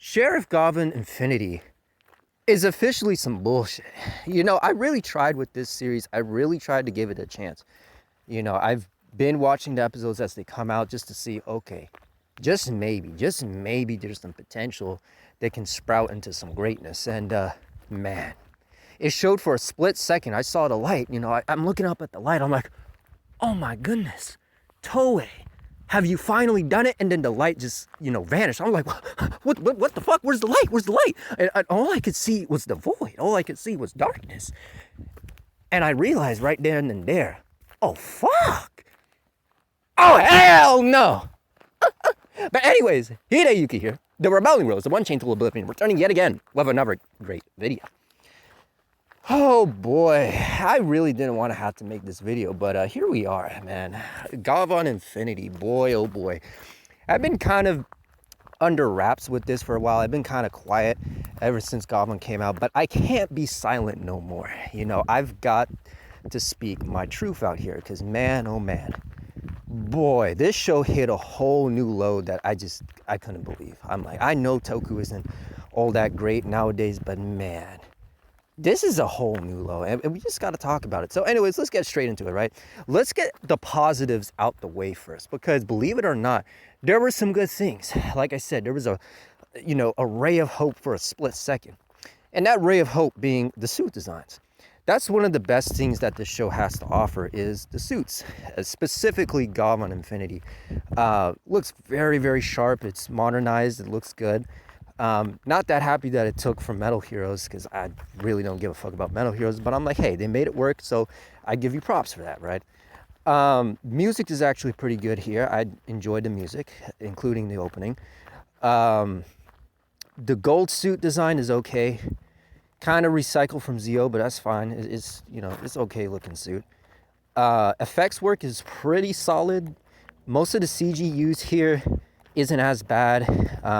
Sheriff Gavan Infinity is officially some bullshit. I really tried with this series. I really tried to give it a chance. I've been watching the episodes as they come out just to see, okay, just maybe there's some potential that can sprout into some greatness. And man, it showed for a split second. I saw the light. I'm looking up at the light. I'm like, oh my goodness, Toei, have you finally done it? And then the light just, vanished. I'm like, what the fuck? Where's the light? Where's the light? And all I could see was the void. All I could see was darkness. And I realized right then and there, oh fuck. Oh hell no. But anyways, Hideyuki here, the Rebelling Rose, the one chained to oblivion, returning yet again with another great video. Oh boy, I really didn't want to have to make this video, but here we are, man. Gavan Infinity, boy, oh boy. I've been kind of under wraps with this for a while. I've been kind of quiet ever since Gavan came out, but I can't be silent no more. I've got to speak my truth out here, because man, oh man, boy, this show hit a whole new load that I couldn't believe. I'm like, I know Toku isn't all that great nowadays, but man, this is a whole new low, and we just got to talk about it. So anyways, let's get straight into it, right? Let's get the positives out the way first, because believe it or not, there were some good things. Like I said, there was a ray of hope for a split second. And that ray of hope being the suit designs. That's one of the best things that this show has to offer is the suits, specifically Gavan Infinity. Looks very, very sharp. It's modernized. It looks good. Not that happy that it took from Metal Heroes, because I really don't give a fuck about Metal Heroes, but I'm like, hey, they made it work, so I give you props for that, right? Music is actually pretty good here. I enjoyed the music, including the opening. The gold suit design is okay. Kind of recycled from Zio, but that's fine. It's okay looking suit. Effects work is pretty solid. Most of the CG used here isn't as bad.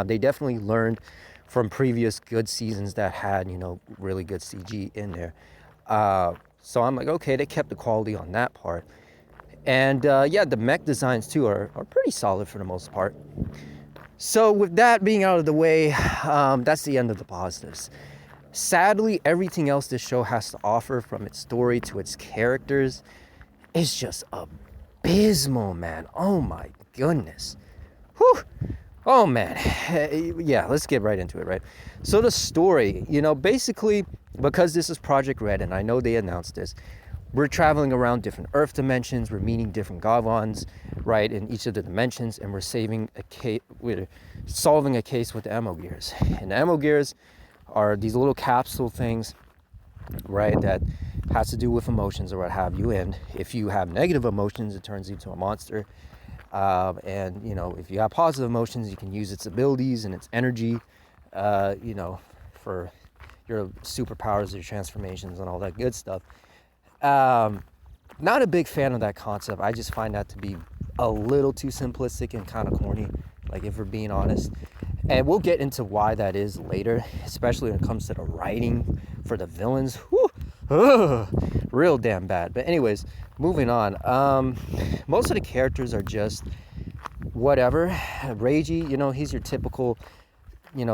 They definitely learned from previous good seasons that had, really good CG in there. So I'm like, okay, they kept the quality on that part. And the mech designs too are pretty solid for the most part. So with that being out of the way, that's the end of the positives. Sadly, everything else this show has to offer, from its story to its characters, is just abysmal, man. Oh my goodness. Whew. Oh man. Yeah, let's get right into it, right? So the story, basically, because this is Project Red, and I know they announced this, we're traveling around different Earth dimensions, we're meeting different Gavans, right, in each of the dimensions, and we're solving a case with the ammo gears. And the ammo gears are these little capsule things, right, that has to do with emotions or what have you. And if you have negative emotions, it turns you into a monster. And if you have positive emotions, you can use its abilities and its energy, for your superpowers, your transformations, and all that good stuff. Not a big fan of that concept. I just find that to be a little too simplistic and kind of corny, like, if we're being honest. And we'll get into why that is later, especially when it comes to the writing for the villains. Whew, real damn bad. But anyways, moving on. Most of the characters are just whatever. Reiji, he's your typical,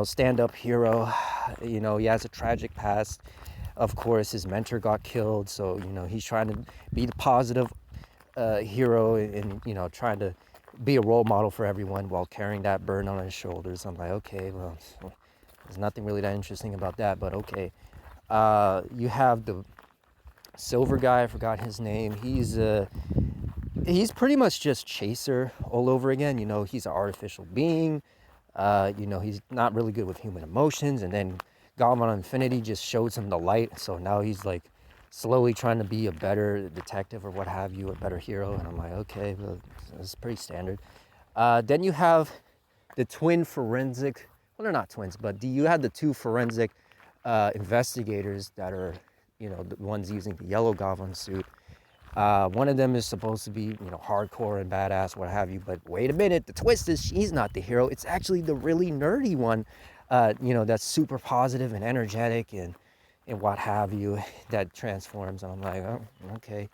stand-up hero. He has a tragic past. Of course, his mentor got killed, so, he's trying to be the positive hero and, trying to be a role model for everyone while carrying that burden on his shoulders. I'm like, okay, well, there's nothing really that interesting about that, but okay. You have the silver guy, I forgot his name. He's pretty much just Chaser all over again. He's an artificial being. He's not really good with human emotions, and then Gavan Infinity just shows him the light, so now he's like slowly trying to be a better detective or what have you, a better hero. And I'm like, okay, well, it's pretty standard. Then you have the twin forensic, well, they're not twins, but you have the two forensic investigators that are, the ones using the yellow Gavan suit. One of them is supposed to be, hardcore and badass, what have you, but wait a minute, the twist is she's not the hero. It's actually the really nerdy one, that's super positive and energetic and what have you, that transforms. And I'm like, oh, okay,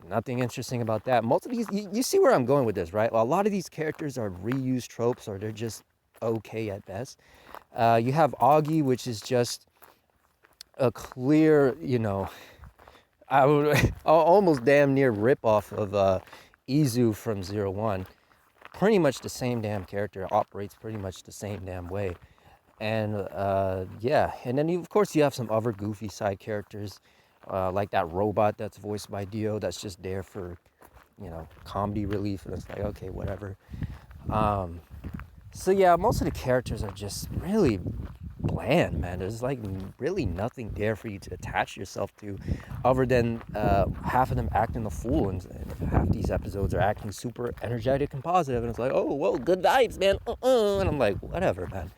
nothing interesting about that. Most of these, you see where I'm going with this, right? Well, a lot of these characters are reused tropes, or they're just okay at best. You have Augie, which is just a clear, I would almost damn near rip off of Izu from Zero One. Pretty much the same damn character, operates pretty much the same damn way. And yeah, and then of course you have some other goofy side characters, like that robot that's voiced by Dio, that's just there for, comedy relief, and it's like, okay, whatever. So yeah, most of the characters are just really bland, man. There's like really nothing there for you to attach yourself to, other than half of them acting the fool, and half these episodes are acting super energetic and positive, and it's like, oh well, good vibes, man. And I'm like, whatever, man.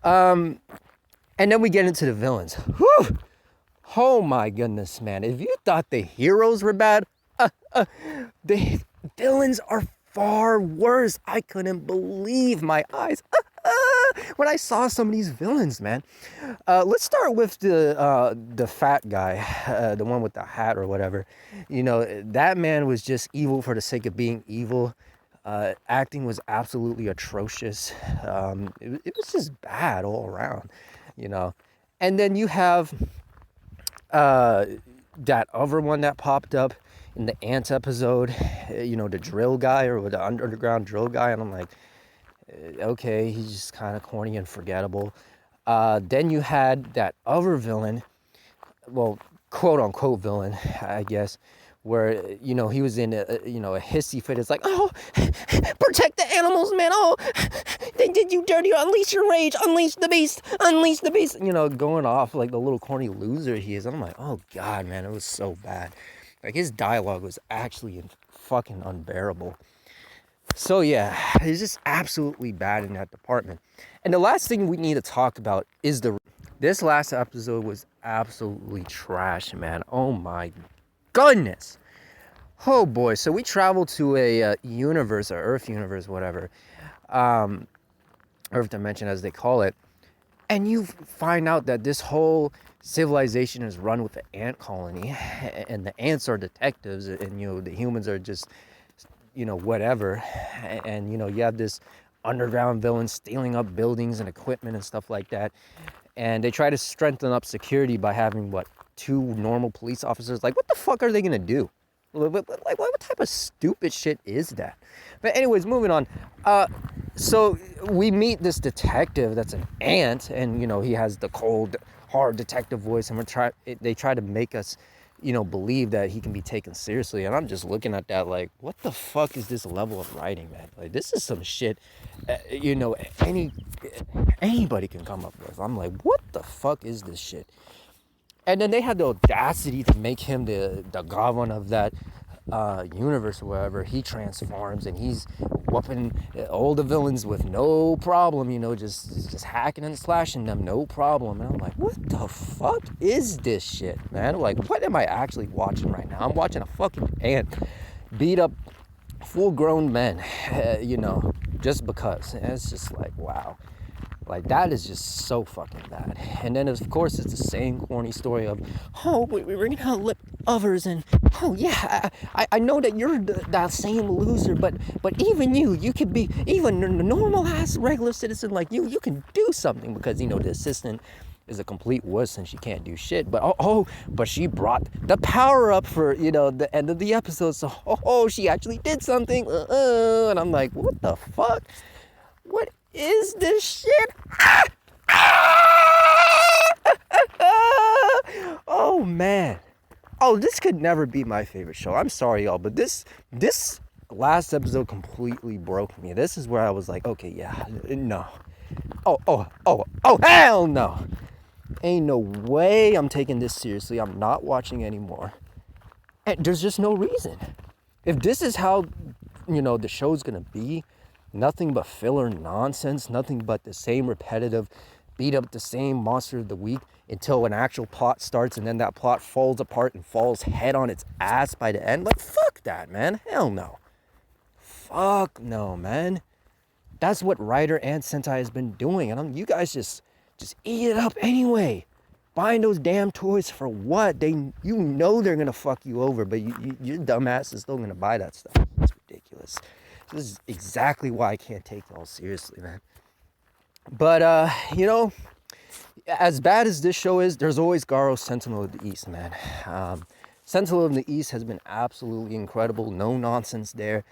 And then we get into the villains. Whew! Oh my goodness, man. If you thought the heroes were bad, the villains are far worse. I couldn't believe my eyes when I saw some of these villains, man. Let's start with the fat guy, the one with the hat or whatever. That man was just evil for the sake of being evil. Acting was absolutely atrocious. It was just bad all around, And then you have that other one that popped up in the Ants episode, the drill guy, or the underground drill guy, and I'm like, okay, he's just kind of corny and forgettable. Then you had that other villain, well, quote unquote villain, I guess, where he was in a hissy fit. It's like, oh, protect the animals, man. Oh, they did you dirty. Unleash your rage. Unleash the beast. Unleash the beast. Going off like the little corny loser he is. And I'm like, oh god, man, it was so bad. Like, his dialogue was actually fucking unbearable. So yeah, it's just absolutely bad in that department. And the last thing we need to talk about is this last episode was absolutely trash, man. Oh my goodness. Oh boy. So we traveled to a universe, or Earth universe, whatever, Earth dimension as they call it, and you find out that this whole civilization is run with an ant colony, and the ants are detectives, and the humans are just whatever, and you have this underground villain stealing up buildings and equipment and stuff like that, and they try to strengthen up security by having two normal police officers. Like, what the fuck are they gonna do? Like, what type of stupid shit is that? But anyways, moving on. So we meet this detective that's an ant, and he has the cold, hard detective voice, and they try to make us believe that he can be taken seriously. And I'm just looking at that like, what the fuck is this level of writing, man? Like, this is some shit anybody can come up with. I'm like, what the fuck is this shit? And then they had the audacity to make him the Gavan of that universe or whatever. He transforms and he's whooping all the villains with no problem, just hacking and slashing them, no problem. And I'm like, what the fuck is this shit, man? Like, what am I actually watching right now? I'm watching a fucking ant beat up full-grown men, just because. And it's just like, wow. Like, that is just so fucking bad. And then, of course, it's the same corny story of, oh, we're gonna lip others, and oh yeah, I know that you're that same loser, but even you could be, even a normal ass regular citizen like you can do something, because the assistant is a complete wuss and she can't do shit. But but she brought the power up for the end of the episode, so she actually did something. And I'm like, what the fuck? What is this shit? Oh man. Oh, this could never be my favorite show. I'm sorry, y'all, but this last episode completely broke me. This is where I was like, okay, yeah, no. Oh, hell no. Ain't no way I'm taking this seriously. I'm not watching anymore. And there's just no reason. If this is how, the show's gonna be, nothing but filler nonsense, nothing but the same repetitive, beat up the same monster of the week until an actual plot starts, and then that plot falls apart and falls head on its ass by the end. Like, fuck that, man. Hell no. Fuck no, man. That's what Writer and Sentai has been doing, and you guys just eat it up anyway. Buying those damn toys for what? They're gonna fuck you over, but your dumb ass is still gonna buy that stuff. It's ridiculous. This is exactly why I can't take y'all seriously, man. But as bad as this show is, there's always Garo's Sentinel of the East, man. Sentinel of the East has been absolutely incredible. No nonsense there.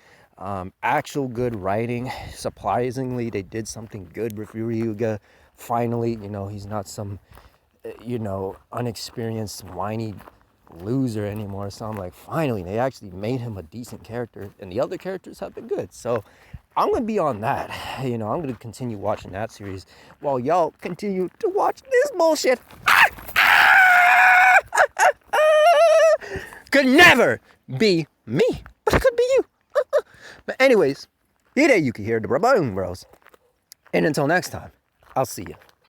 Actual good writing. Surprisingly, they did something good with Ryuga. Finally, he's not some, unexperienced, whiny loser anymore. So I'm like, finally, they actually made him a decent character. And the other characters have been good. So I'm going to be on that. I'm going to continue watching that series while y'all continue to watch this bullshit. Could never be me, but it could be you. But anyways, Hideyuki here, the Braboom Bros. And until next time, I'll see you.